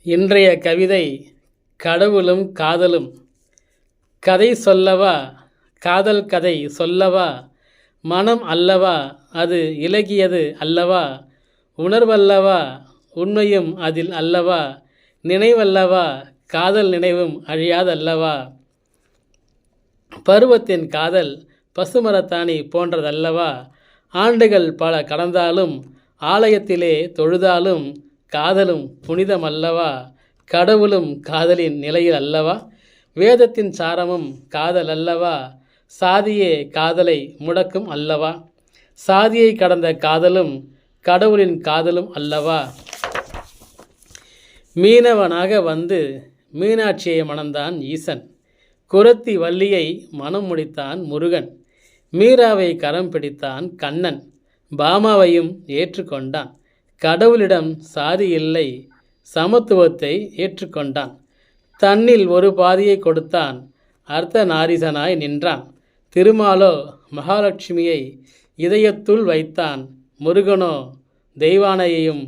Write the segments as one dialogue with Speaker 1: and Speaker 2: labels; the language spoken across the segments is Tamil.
Speaker 1: இன்றைய கவிதை கடவுளும் காதலும். கதை சொல்லவா, காதல் கதை சொல்லவா, மனம் அல்லவா அது இலகியது அல்லவா, உணர்வல்லவா உண்மையும் அதில் அல்லவா, நினைவல்லவா காதல் நினைவும் அழியாதல்லவா. பருவத்தின் காதல் பசுமரத்தாணி போன்றதல்லவா. ஆண்டுகள் பல கடந்தாலும் ஆலயத்திலே தொழுதாலும் காதலும் புனிதமல்லவா. கடவுளும் காதலின் நிலையில் அல்லவா. வேதத்தின் சாரமும் காதல் அல்லவா. சாதியே காதலை முடக்கும் அல்லவா. சாதியை கடந்த காதலும் கடவுளின் காதலும் அல்லவா. மீனவனாக வந்து மீனாட்சியை மணந்தான் ஈசன். குறத்தி வள்ளியை மனம் முடித்தான் முருகன். மீராவை கரம் பிடித்தான் கண்ணன். பாமாவையும் ஏற்றுக்கொண்டான். கடவுளிடம் சாதி இல்லை, சமத்துவத்தை ஏற்றுக்கொண்டான். தன்னில் ஒரு பாதியை கொடுத்தான், அர்த்த நாரீசனாய் நின்றான். திருமாலோ மகாலட்சுமியை இதயத்துள் வைத்தான். முருகனோ தெய்வானையையும்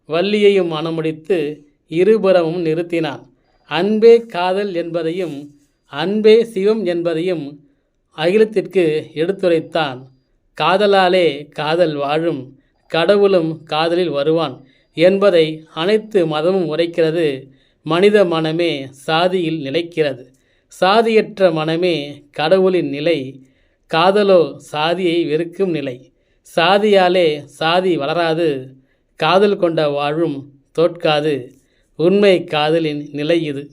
Speaker 1: வள்ளியையும் மணமுடித்து இருபுறமும் நிறுத்தினான். அன்பே காதல் என்பதையும் அன்பே சிவம் என்பதையும் அகிலத்திற்கு எடுத்துரைத்தான். காதலாலே காதல் வாழும், கடவுளும் காதலில் வருவான் என்பதை அனைத்து மதமும் உரைக்கிறது. மனித மனமே சாதியில் நிலைக்கிறது. சாதியற்ற மனமே கடவுளின் நிலை. காதலோ சாதியை வெறுக்கும் நிலை. சாதியாலே சாதி வளராது, காதல் கொண்ட வாழும் தோற்காது. உண்மை காதலின் நிலை இது.